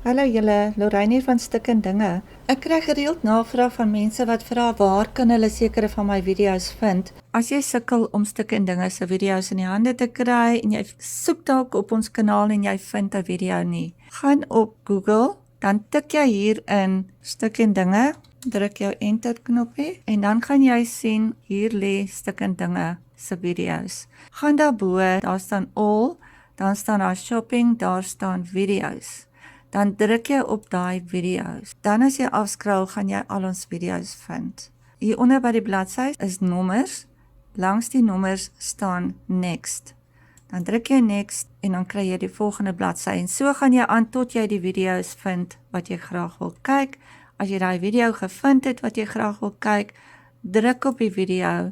Hallo julle, Lorraine hier van Stuk en Dinge. Ek kry gereeld navraag van mense wat vra waar kan hulle sekere van my video's vind. As jy sukkel om Stuk en Dinge se video's in die hande te kry en jy soek dalk op ons kanaal en jy vind 'n video nie, gaan op Google, dan tik jy hier in Stuk en Dinge, druk jou enter knoppie en dan gaan jy sien hier lê Stuk en Dinge se video's. Gaan daarbo, daar staan all, dan staan daar shopping, daar staan video's. Dan druk jy op daai video's. Dan as jy afskrol, gaan jy al ons video's vind. Hier onder by die bladsy is nommers. Langs die nommers staan next. Dan druk jy next en dan kry jy die volgende bladsy. En so gaan jy aan tot jy die video's vind wat jy graag wil kyk. As jy daai video gevind het wat jy graag wil kyk, druk op die video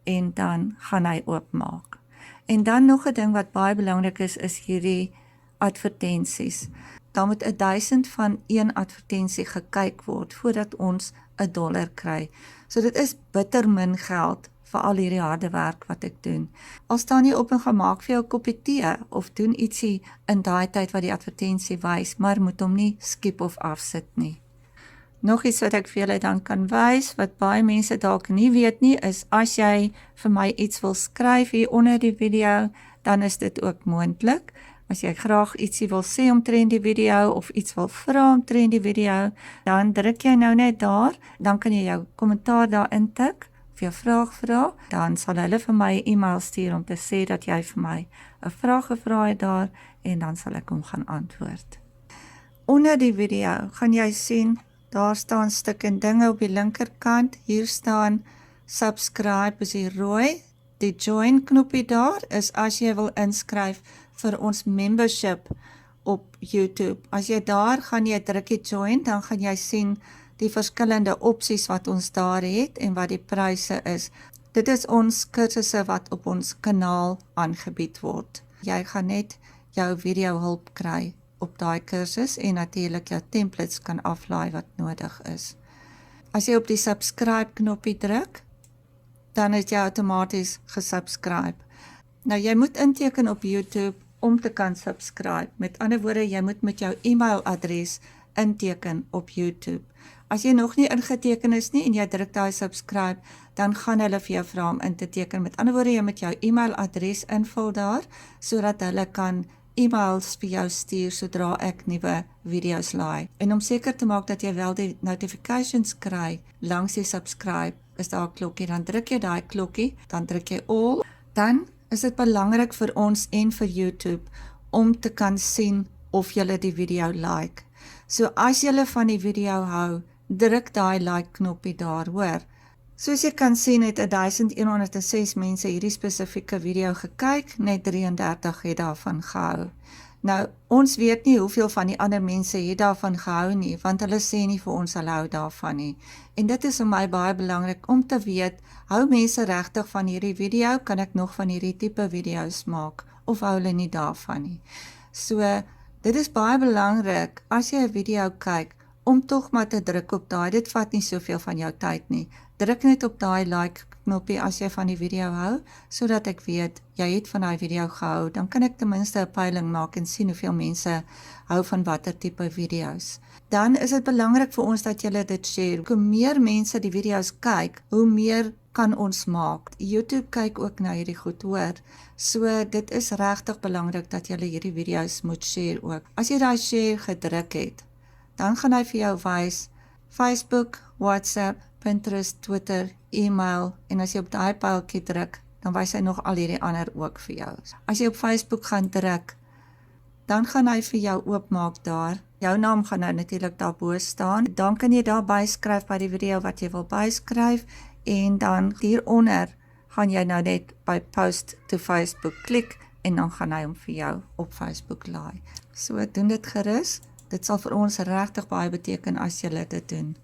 en dan gaan hy oopmaak. En dan nog 'n ding wat baie belangrik is hierdie advertensies. Dan moet 1000 van een advertensie gekyk word voordat ons $1 kry. So dit is bitter min geld vir al hierdie harde werk wat ek doen. Al staan jy op en gemaak vir jou koppie tee of doen ietsie in daai tyd wat die advertensie wys, maar moet hom nie skip of afsit nie. Nog iets wat ek vir julle dan kan wys, wat baie mense dalk nie weet nie, is as jy vir my iets wil skryf hier onder die video, dan is dit ook moontlik. As jy graag ietsie wil sê omtrent die video of iets wil vra omtrent die video, dan druk jy nou net daar, dan kan jy jou kommentaar daar intik, of jou vraag vra, dan sal hulle vir my 'n e-mail stuur om te sê dat jy vir my 'n vraag gevra het daar, en dan sal ek hom gaan antwoord. Onder die video gaan jy sien, daar staan Stuk en Dinge op die linkerkant, hier staan subscribe is die rooi, die join knoppie daar is as jy wil inskryf vir ons membership op YouTube. As jy daar gaan jy druk die join, dan gaan jy sien die verskillende opsies wat ons daar het en wat die pryse is. Dit is ons kursusse wat op ons kanaal aangebied word. Jy gaan net jou video hulp kry op daai kursus en natuurlik jou templates kan aflaai wat nodig is. As jy op die subscribe knoppie druk, dan is jy outomaties gesubscribe. Nou jy moet inteken op YouTube om te kan subscribe. Met ander woorde, jy moet met jou e-mailadres inteken op YouTube. As jy nog nie ingeteken is nie en jy druk daai subscribe, dan gaan hulle vir jou vra om in te teken. Met ander woorde, jy moet jou e-mailadres invul daar, sodat hulle kan e-mails vir jou stuur sodra ek nuwe video's laai. En om seker te maak dat jy wel die notifications kry langs die subscribe, is daar 'n klokkie. Dan druk jy daai klokkie, dan druk jy all, dan is dit belangrik vir ons en vir YouTube om te kan sien of julle die video like. So as julle van die video hou, druk daai like knoppie daar, hoor. Soos jy kan sien het 1106 mense hierdie spesifieke video gekyk, net 33 het daarvan gehou. Nou, ons weet nie hoeveel van die ander mense het daarvan gehou nie, want hulle sê nie vir ons hulle hou daarvan nie. En dit is vir my baie belangrik om te weet, hou mense regtig van hierdie video, kan ek nog van hierdie tipe video's maak, of hou hulle nie daarvan nie. So, dit is baie belangrik, as jy 'n video kyk, om tog maar te druk op daai, dit vat nie soveel van jou tyd nie. Druk net op daai like knoppie as jy van die video hou, sodat ek weet, jy het van daai video gehou, dan kan ek ten minste 'n peiling maak en sien hoeveel mense hou van watter tipe video's. Dan is dit belangrik vir ons dat julle dit share. Hoe meer mense die video's kyk, hoe meer kan ons maak. YouTube kyk ook na hierdie goed, hoor. So dit is regtig belangrik dat julle hierdie video's moet share ook. As jy daai share gedruk het, dan gaan hy vir jou wys Facebook, WhatsApp, Pinterest, Twitter, e-mail, en as jy op daai pyltjie druk, dan wys hy nog al hierdie ander ook vir jou. As jy op Facebook gaan druk, dan gaan hy vir jou oopmaak daar. Jou naam gaan nou natuurlik daarbo staan. Dan kan jy daar byskryf by die video wat jy wil byskryf, en dan hieronder gaan jy nou net by post to Facebook klik, en dan gaan hy hom vir jou op Facebook laai. So doen dit gerus. Dit sal vir ons regtig baie beteken as jy dit doen.